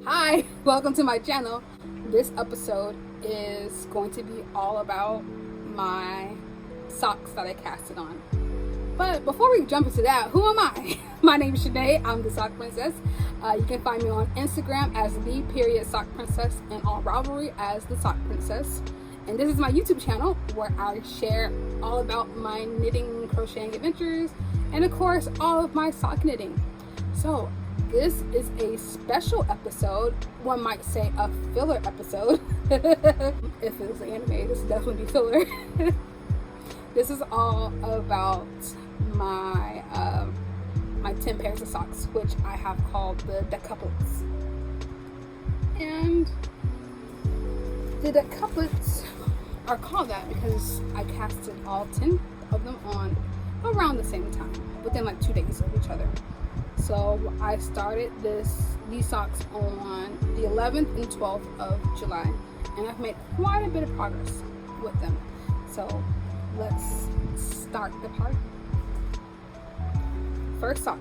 Hi, welcome to my channel. This episode is going to be all about my socks that I casted on. But before we jump into that, who am I? My name is Shanae. I'm the Sock Princess. You can find me on Instagram as the.sock princess and on Ravelry as the Sock Princess. And this is my YouTube channel where I share all about my knitting, crocheting adventures, and of course, all of my sock knitting. So this is a special episode, one might say a filler episode. If it was an anime, this would definitely be filler. This is all about my my 10 pairs of socks, which I have called the decouplets. And the decouplets are called that because I casted all 10 of them on around the same time, within like 2 days of each other. So I started these socks on the 11th and 12th of July, and I've made quite a bit of progress with them. So let's start the party. First sock.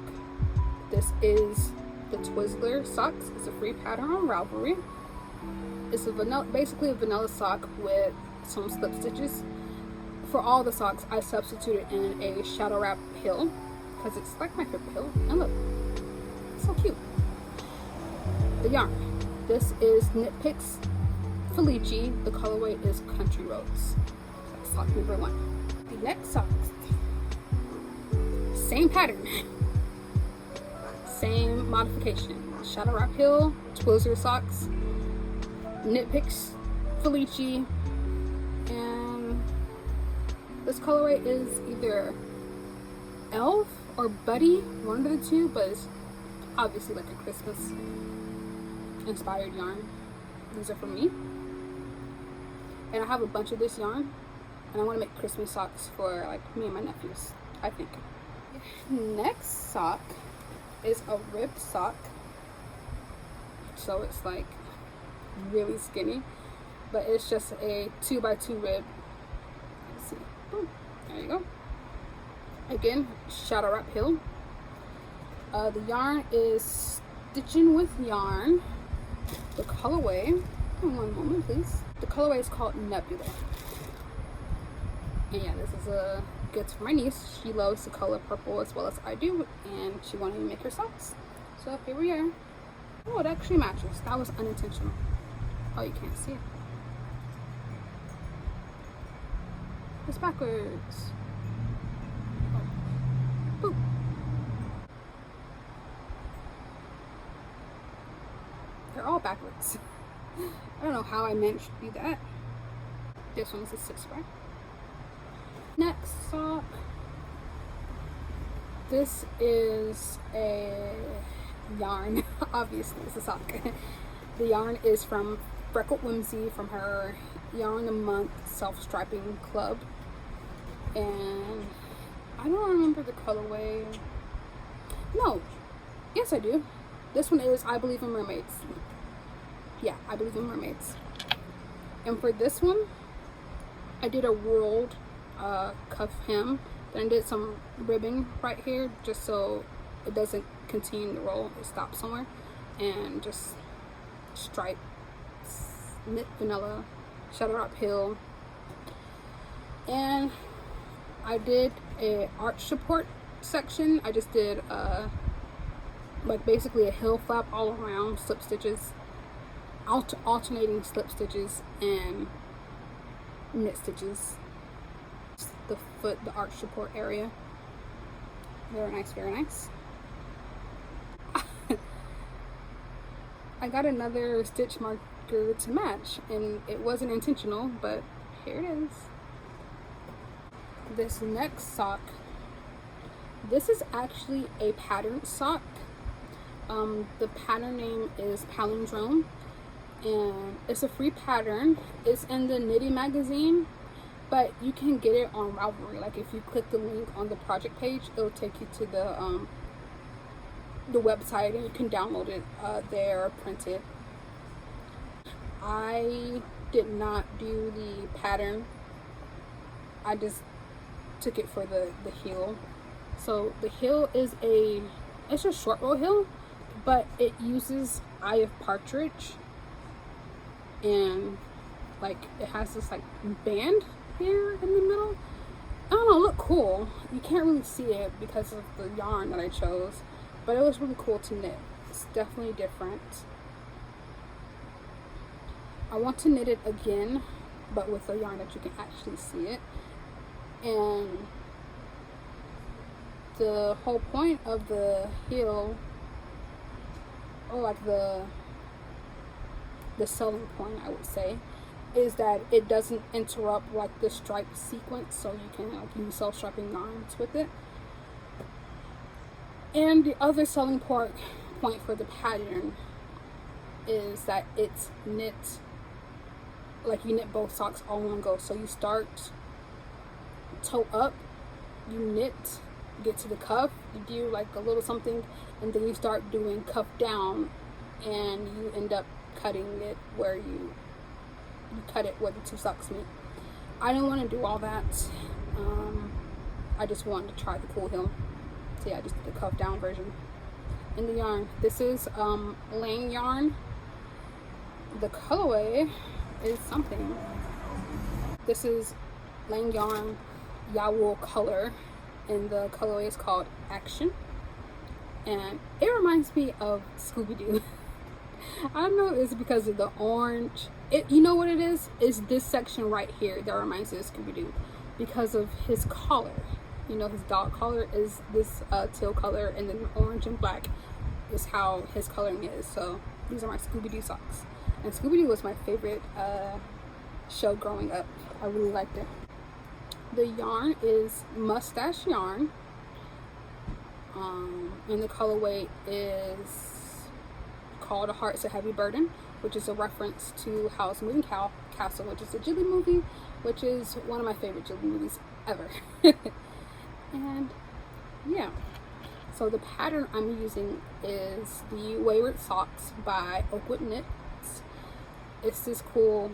This is the Twizzler socks. It's a free pattern on Ravelry. It's a basically a vanilla sock with some slip stitches. For all the socks, I substituted in a shadow wrap heel because it's like my favorite heel. And look, it's so cute. The yarn. This is Knit Picks Felici. The colorway is Country Roads. That's sock number 1. The next socks. Same pattern. Same modification. Shadow wrap heel, Twizzler socks, Knit Picks Felici, and this colorway is either Elf or Buddy, one of the two, but it's obviously like a Christmas inspired yarn. These are for me, and I have a bunch of this yarn, and I want to make Christmas socks for like me and my nephews, I think. Next sock is a ribbed sock, so it's like really skinny, but it's just a 2x2 rib. Let's see. Boom. There you go. Again, shadow wrap heel. The yarn is Stitchin with yarn. The colorway, one moment please. The colorway is called Nebula. And yeah, this is a gift for my niece. She loves the color purple as well as I do, and she wanted me to make her socks. So here we are. Oh, it actually matches. That was unintentional. Oh, you can't see it. It's backwards. Oh. Boop. They're all backwards. I don't know how I managed to do that. This one's a 6-bar. Next sock. This is a yarn. Obviously, it's a sock. The yarn is from Freckled Whimsy from her Yarn a Month self-striping club, and I don't remember the colorway. No, yes I do. This one is I Believe in Mermaids. Yeah, I Believe in Mermaids. And for this one, I did a rolled cuff hem. Then I did some ribbing right here just so it doesn't continue to roll. It stops somewhere, and just stripe, knit vanilla, shadow wrap heel. And I did a arch support section. I just did like basically a heel flap all around, slip stitches, alternating slip stitches and knit stitches. The foot, the arch support area. Very nice, very nice. I got another stitch marker to match, and it wasn't intentional, but here it is. This next sock, this is actually a patterned sock. The pattern name is Palindrome, and it's a free pattern. It's in the Knitting magazine, but you can get it on Ravelry. Like if you click the link on the project page, it'll take you to the website, and you can download it there, print it. I did not do the pattern. I just took it for the heel. So the heel is it's a short row heel, but it uses eye of partridge, and like it has this like band here in the middle. I don't know, it looked cool. You can't really see it because of the yarn that I chose, but it was really cool to knit. It's definitely different. I want to knit it again, but with a yarn that you can actually see it. And the whole point of the heel, or like the selling point, I would say, is that it doesn't interrupt like the stripe sequence, so you can like use self-striping yarns with it. And the other selling point for the pattern is that it's knit, like you knit both socks all in one go. So you start toe up, you knit, get to the cuff, you do like a little something, and then you start doing cuff down, and you end up cutting it where you cut it where the two socks meet. I didn't want to do all that. I just wanted to try the cool heel. So yeah, I just did the cuff down version. In the yarn, this is Lang yarn. The colorway is something. This is Lang yarn Jawoll color, and the colorway is called Aktion, and it reminds me of Scooby-Doo. I don't know if it's because of the orange. You know what it is? It's this section right here that reminds me of Scooby-Doo because of his collar. You know, his dog collar is this teal color, and then orange and black is how his coloring is. So these are my Scooby-Doo socks. And Scooby-Doo was my favorite show growing up. I really liked it. The yarn is mustache yarn, and the colorway is called A Heart's a Heavy Burden, which is a reference to Howl's Moving Castle, which is a Ghibli movie, which is one of my favorite Ghibli movies ever. And yeah, so the pattern I'm using is the Wayward socks by Oakwood knits. It's this cool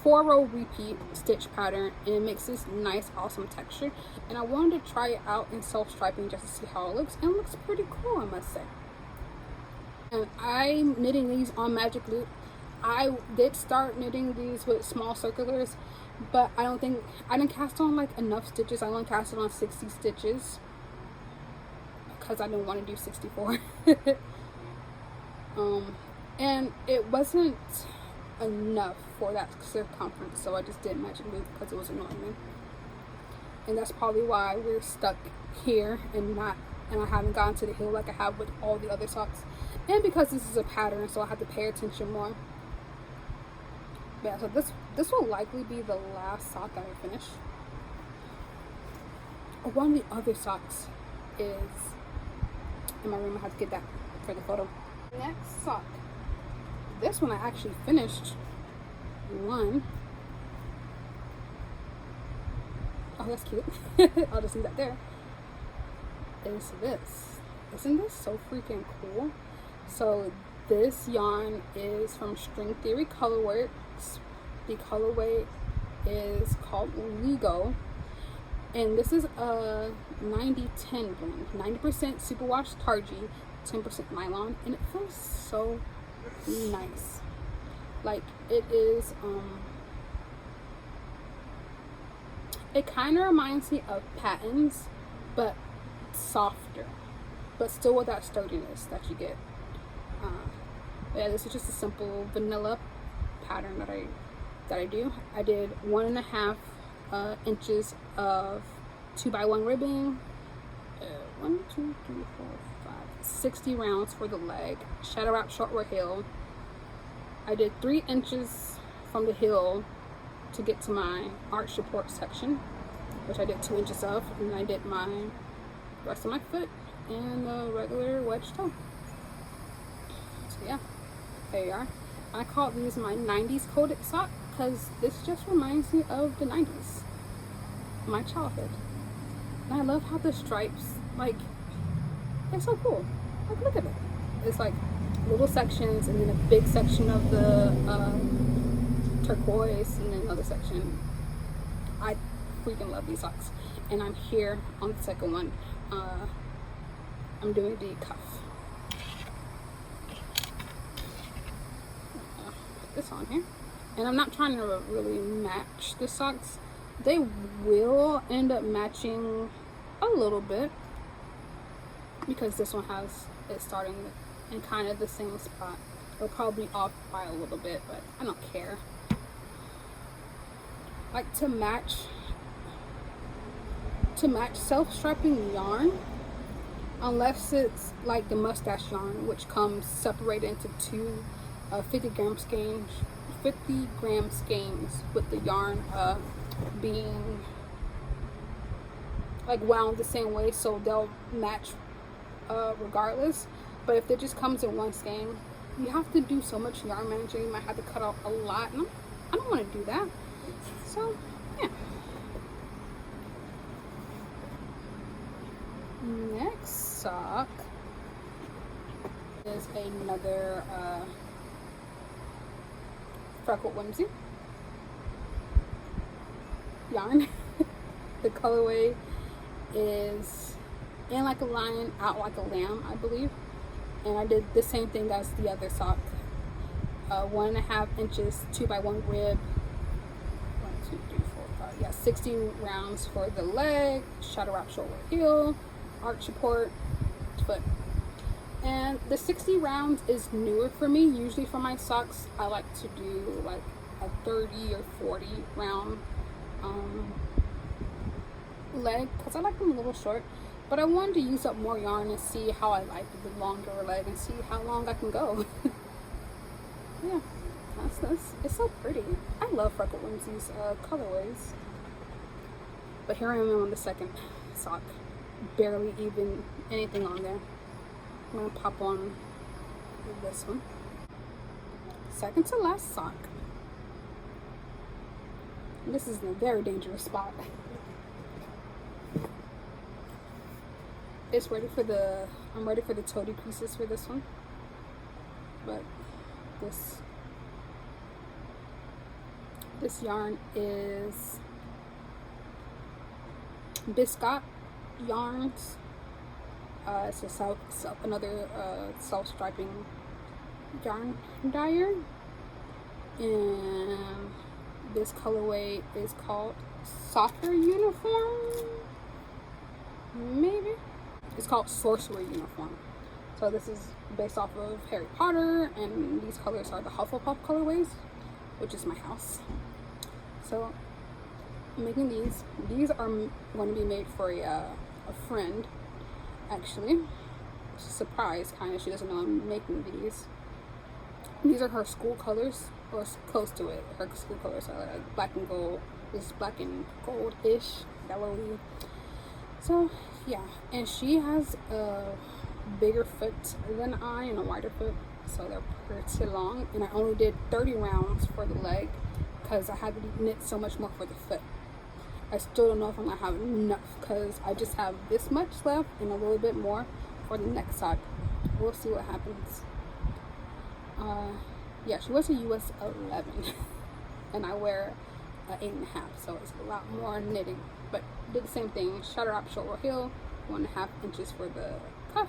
four-row repeat stitch pattern, and it makes this nice awesome texture, and I wanted to try it out in self-striping just to see how it looks, and it looks pretty cool, I must say. And I'm knitting these on magic loop. I did start knitting these with small circulars, but I didn't cast on like enough stitches. I only casted on 60 stitches because I didn't want to do 64. And it wasn't enough for that circumference, so I just did magic loop because it was annoying me. And that's probably why we're stuck here and I haven't gotten to the heel like I have with all the other socks, and because this is a pattern, so I have to pay attention more. Yeah, so this will likely be the last sock that I finish. One of the other socks is in my room. I have to get that for the photo. Next sock. This one I actually finished one. Oh, that's cute. I'll just leave that there. Is this. Isn't this so freaking cool? So this yarn is from String Theory Colorworks. The colorway is called Ligo, and this is a 90-10 blend. 90% Superwash Targy, 10% nylon, and it feels so nice. Like it is it kind of reminds me of Patons, but softer, but still with that sturdiness that you get. Yeah, this is just a simple vanilla pattern that I do. I did 1.5 inches of 2x1 ribbing, 60 rounds for the leg, shadow wrap shortwear heel. I did 3 inches from the heel to get to my arch support section, which I did 2 inches of, and then I did my rest of my foot and the regular wedge toe. So yeah, there you are. I call these my 90s coded sock because this just reminds me of the 90s, my childhood. And I love how the stripes, like, it's so cool. Like, look at it. It's like little sections, and then a big section of the turquoise, and then another section. I freaking love these socks. And I'm here on the second one. I'm doing the cuff. Put this on here. And I'm not trying to really match the socks. They will end up matching a little bit, because this one has it starting in kind of the same spot. It'll probably be off by a little bit, but I don't care. Like to match self-striping yarn, unless it's like the mustache yarn, which comes separated into two 50-gram skeins with the yarn being like wound the same way, so they'll match regardless. But if it just comes in one skein, you have to do so much yarn managing. You might have to cut out a lot, and I don't want to do that. So yeah. Next sock is another Freckled Whimsy yarn. The colorway is in like a lion, out like a lamb, I believe. And I did the same thing as the other sock. 1.5 inches, 2x1 rib. 60 rounds for the leg, shadow wrap shoulder heel, arch support, foot. And the 60 rounds is newer for me. Usually for my socks, I like to do like a 30 or 40 round leg, because I like them a little short. But I wanted to use up more yarn and see how I like the longer leg and see how long I can go. Yeah, that's it's so pretty. I love Freckled Whimsy's colorways. But here I am on the second sock. Barely even anything on there. I'm gonna pop on this one. Second to last sock. This is in a very dangerous spot. It's ready for the, I'm ready for the toe decreases for this one. But this yarn is Bekah yarns. It's another self-striping yarn dyer, and this colorway is called Soccer Uniform. Maybe it's called Sorcerer Uniform. So this is based off of Harry Potter, and these colors are the Hufflepuff colorways, which is my house. So I'm making these. These are going to be made for a friend, actually. It's a surprise, kind of. She doesn't know I'm making these. These are her school colors, or close to it. Her school colors are like black and gold. This is black and gold-ish, yellowy. So yeah, and she has a bigger foot than I and a wider foot, so they're pretty long. And I only did 30 rounds for the leg because I had to knit so much more for the foot. I still don't know if I'm gonna have enough, because I just have this much left and a little bit more for the next sock. We'll see what happens. Yeah, she was a US 11 and I wear 8.5, so it's a lot more knitting. But did the same thing. Shadow wrap shoulder heel, 1.5 inches for the cuff.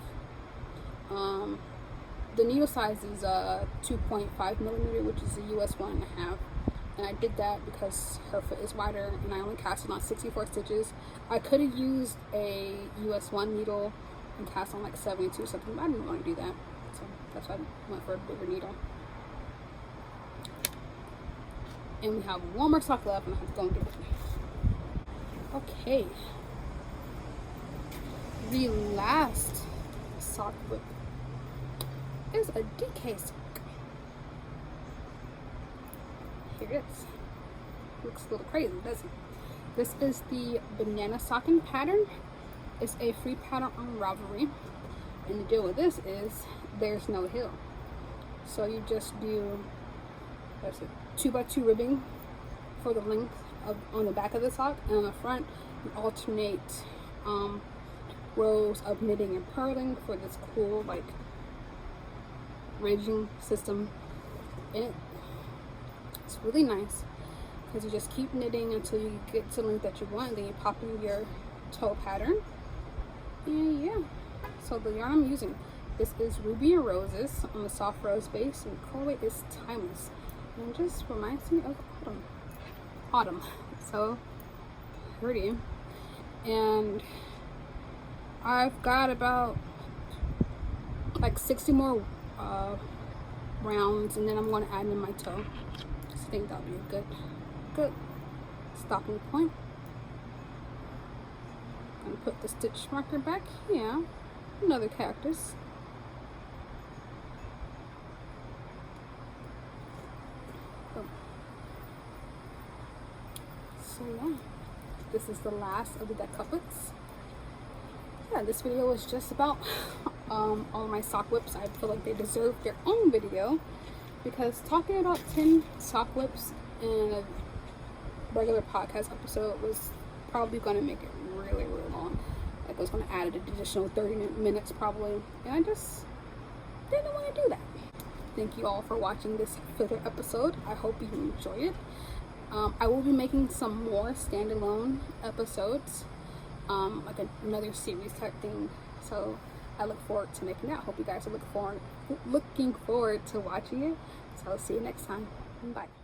The needle size is 2.5 millimeter, which is a US 1.5. And I did that because her foot is wider, and I only casted on 64 stitches. I could have used a US 1 needle and cast on like 72 something, but I didn't want to do that, so that's why I went for a bigger needle. And we have one more sock left, and I have to go and get it. Okay, the last sock whip is a DK sock. Here it is. Looks a little crazy, doesn't it? This is the banana stocking pattern. It's a free pattern on Ravelry, and the deal with this is there's no heel. So you just do 2x2 ribbing for the length of on the back of the sock, and on the front you alternate rows of knitting and purling for this cool like ridging system. And it's really nice because you just keep knitting until you get to the length that you want, and then you pop in your toe pattern. And yeah, so the yarn I'm using, this is Ruby and Roses on the soft rose base, and the colorway is Timeless, and it just reminds me of autumn. So pretty. And I've got about like 60 more rounds, and then I'm going to add in my toe. Just think that'll be a good stopping point. I'm going to put the stitch marker back here. Another cactus. Oh. So yeah, this is the last of the decouplets. Yeah, this video was just about all of my sock whips. I feel like they deserve their own video, because talking about 10 sock whips in a regular podcast episode was probably going to make it really long. Like I was going to add an additional 30 minutes probably, and I just didn't want to do that. Thank you all for watching this filler episode. I hope you enjoy it. I will be making some more standalone episodes, like another series type thing. So I look forward to making that. Hope you guys are looking forward to watching it. So I'll see you next time. Bye.